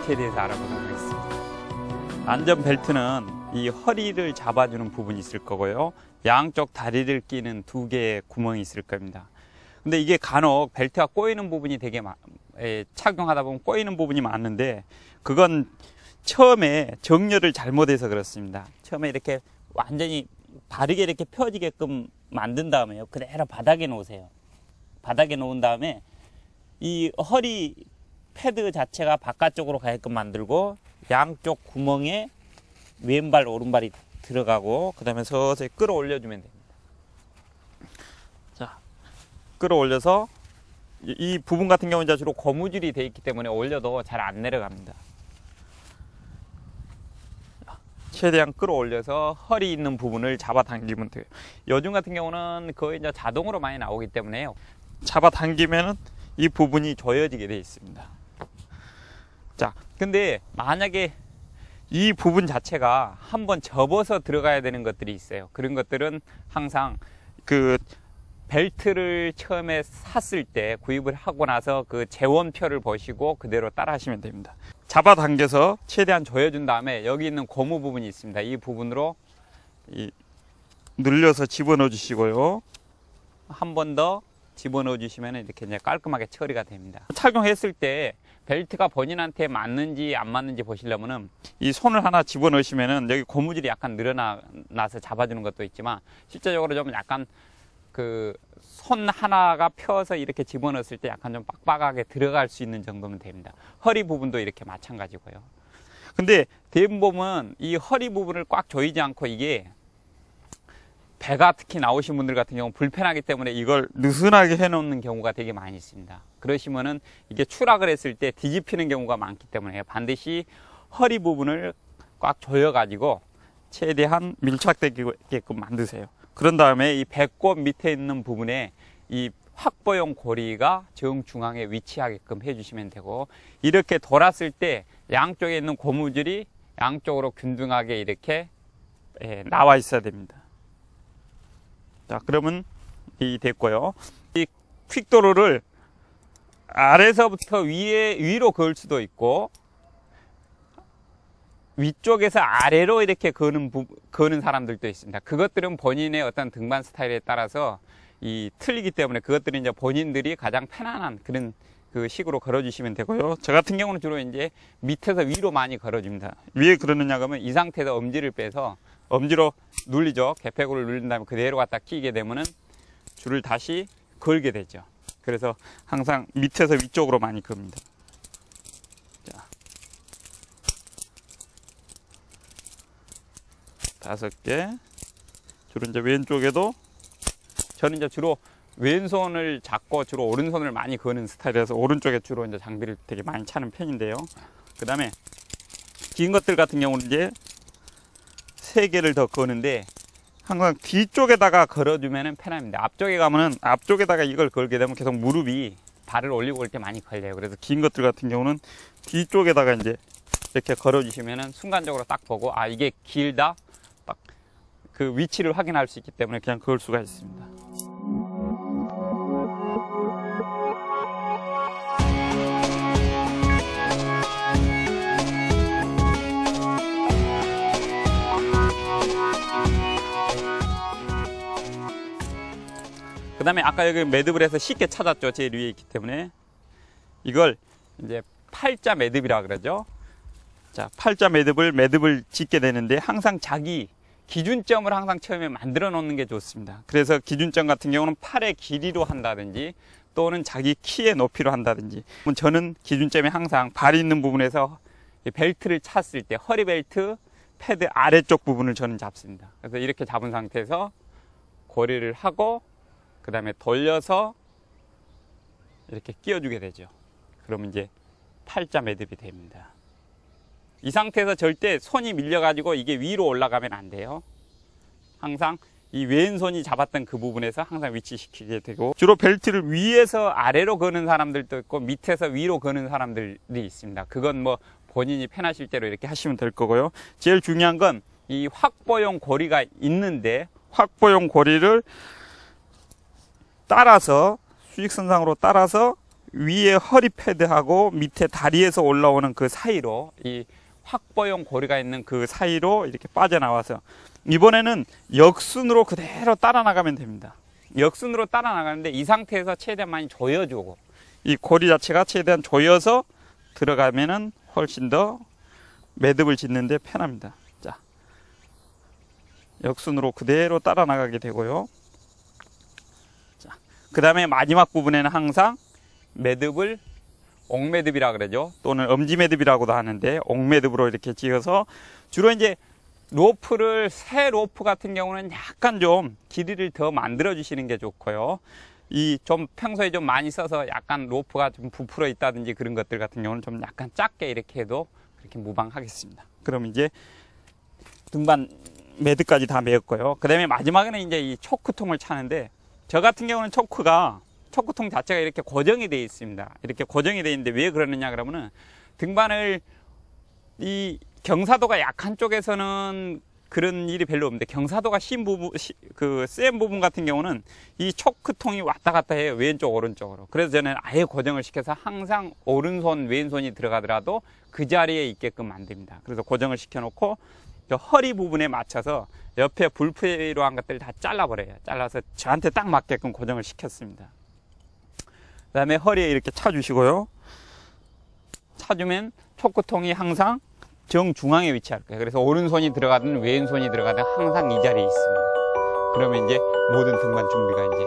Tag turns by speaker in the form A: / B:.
A: 벨트에 대해서 알아보도록 하겠습니다. 안전벨트는 이 허리를 잡아주는 부분이 있을 거고요. 양쪽 다리를 끼는 2개의 구멍이 있을 겁니다. 근데 이게 간혹 벨트가 꼬이는 부분이 되게 착용하다 보면 꼬이는 부분이 많은데, 그건 처음에 정렬을 잘못해서 그렇습니다. 처음에 이렇게 완전히 바르게 이렇게 펴지게끔 만든 다음에요, 그대로 바닥에 놓으세요. 바닥에 놓은 다음에 이 허리 패드 자체가 바깥쪽으로 가게끔 만들고, 양쪽 구멍에 왼발 오른발이 들어가고, 그 다음에 서서히 끌어올려주면 됩니다. 자, 끌어올려서 이 부분 같은 경우는 이제 주로 고무줄이 되어 있기 때문에 올려도 잘 안 내려갑니다. 최대한 끌어올려서 허리 있는 부분을 잡아당기면 돼요. 요즘 같은 경우는 거의 이제 자동으로 많이 나오기 때문에요, 잡아당기면은 이 부분이 조여지게 되어 있습니다. 자, 근데 만약에 이 부분 자체가 한번 접어서 들어가야 되는 것들이 있어요. 그런 것들은 항상 그 벨트를 처음에 샀을 때, 구입을 하고 나서 그 재원표를 보시고 그대로 따라 하시면 됩니다. 잡아당겨서 최대한 조여준 다음에 여기 있는 고무 부분이 있습니다. 이 부분으로 늘려서 집어넣어 주시고요. 한 번 더 집어넣어 주시면 이렇게 이제 깔끔하게 처리가 됩니다. 착용했을 때 벨트가 본인한테 맞는지 안 맞는지 보시려면은 이 손을 하나 집어넣으시면은 여기 고무줄이 약간 늘어나서 잡아주는 것도 있지만, 실제적으로 좀 약간 그 손 하나가 펴서 이렇게 집어넣었을 때 약간 좀 빡빡하게 들어갈 수 있는 정도면 됩니다. 허리 부분도 이렇게 마찬가지고요. 근데 대부분 보면 이 허리 부분을 꽉 조이지 않고, 이게 배가 특히 나오신 분들 같은 경우 불편하기 때문에 이걸 느슨하게 해놓는 경우가 되게 많이 있습니다. 그러시면은 이게 추락을 했을 때 뒤집히는 경우가 많기 때문에 반드시 허리 부분을 꽉 조여가지고 최대한 밀착되게끔 만드세요. 그런 다음에 이 배꼽 밑에 있는 부분에 이 확보용 고리가 정중앙에 위치하게끔 해주시면 되고, 이렇게 돌았을 때 양쪽에 있는 고무줄이 양쪽으로 균등하게 이렇게 나와 있어야 됩니다. 자, 그러면 이 됐고요. 이 퀵도어를 아래서부터 위로 그을 수도 있고, 위쪽에서 아래로 이렇게 그는 사람들도 있습니다. 그것들은 본인의 어떤 등반 스타일에 따라서 틀리기 때문에 그것들은 이제 본인들이 가장 편안한 그런 그 식으로 걸어주시면 되고요. 저 같은 경우는 주로 이제 밑에서 위로 많이 걸어줍니다. 왜 그러느냐 하면 이 상태에서 엄지를 빼서 엄지로 눌리죠. 개폐골을 눌린 다음에 그대로 갖다 끼게 되면은 줄을 다시 걸게 되죠. 그래서 항상 밑에서 위쪽으로 많이 겁니다. 자, 5개. 주로 이제 왼쪽에도, 저는 이제 주로 왼손을 잡고 주로 오른손을 많이 거는 스타일이라서 오른쪽에 주로 이제 장비를 되게 많이 차는 편인데요. 그 다음에 긴 것들 같은 경우는 이제 3개를 더 거는데, 항상 뒤쪽에다가 걸어주면 편합니다. 앞쪽에 가면은 앞쪽에다가 이걸 걸게 되면 계속 무릎이 발을 올리고 올 때 많이 걸려요. 그래서 긴 것들 같은 경우는 뒤쪽에다가 이제 이렇게 걸어주시면은 순간적으로 딱 보고, 아, 이게 길다, 딱 그 위치를 확인할 수 있기 때문에 그냥 그을 수가 있습니다. 그 다음에 아까 여기 매듭을 해서 쉽게 찾았죠. 제일 위에 있기 때문에. 이걸 이제 팔자 매듭이라 그러죠. 자, 팔자 매듭을 짓게 되는데, 항상 자기 기준점을 항상 처음에 만들어 놓는 게 좋습니다. 그래서 기준점 같은 경우는 팔의 길이로 한다든지 또는 자기 키의 높이로 한다든지, 저는 기준점이 항상 발이 있는 부분에서 벨트를 찼을 때 허리 벨트 패드 아래쪽 부분을 저는 잡습니다. 그래서 이렇게 잡은 상태에서 고리를 하고 그 다음에 돌려서 이렇게 끼워주게 되죠. 그러면 이제 팔자 매듭이 됩니다. 이 상태에서 절대 손이 밀려가지고 이게 위로 올라가면 안 돼요. 항상 이 왼손이 잡았던 그 부분에서 항상 위치시키게 되고, 주로 벨트를 위에서 아래로 거는 사람들도 있고 밑에서 위로 거는 사람들이 있습니다. 그건 뭐 본인이 편하실 대로 이렇게 하시면 될 거고요. 제일 중요한 건 이 확보용 고리가 있는데, 확보용 고리를 따라서 수직선상으로 따라서 위에 허리 패드하고 밑에 다리에서 올라오는 그 사이로, 이 확보용 고리가 있는 그 사이로 이렇게 빠져나와서 이번에는 역순으로 그대로 따라 나가면 됩니다. 역순으로 따라 나가는데 이 상태에서 최대한 많이 조여주고, 이 고리 자체가 최대한 조여서 들어가면은 훨씬 더 매듭을 짓는데 편합니다. 자, 역순으로 그대로 따라 나가게 되고요. 자, 그 다음에 마지막 부분에는 항상 매듭을 옥매듭이라 그러죠. 또는 엄지매듭이라고도 하는데, 옥매듭으로 이렇게 지어서 주로 이제 로프를, 새 로프 같은 경우는 약간 좀 길이를 더 만들어 주시는 게 좋고요. 이 좀 평소에 좀 많이 써서 약간 로프가 좀 부풀어 있다든지 그런 것들 같은 경우는 좀 약간 작게 이렇게 해도 그렇게 무방하겠습니다. 그럼 이제 등반 매듭까지 다 메었고요. 그 다음에 마지막에는 이제 이 초크통을 차는데, 저 같은 경우는 초크통 자체가 이렇게 고정이 되어 있습니다. 이렇게 고정이 되어 있는데 왜 그러느냐 그러면은, 등반을 이 경사도가 약한 쪽에서는 그런 일이 별로 없는데, 경사도가 센 부분 같은 경우는 이 초크통이 왔다 갔다 해요. 왼쪽 오른쪽으로. 그래서 저는 아예 고정을 시켜서 항상 오른손 왼손이 들어가더라도 그 자리에 있게끔 만듭니다. 그래서 고정을 시켜 놓고 허리 부분에 맞춰서 옆에 불필요한 것들 다 잘라버려요. 잘라서 저한테 딱 맞게끔 고정을 시켰습니다. 그 다음에 허리에 이렇게 차주시고요. 차주면 초크통이 항상 정중앙에 위치할 거예요. 그래서 오른손이 들어가든 왼손이 들어가든 항상 이 자리에 있습니다. 그러면 이제 모든 등반 준비가 이제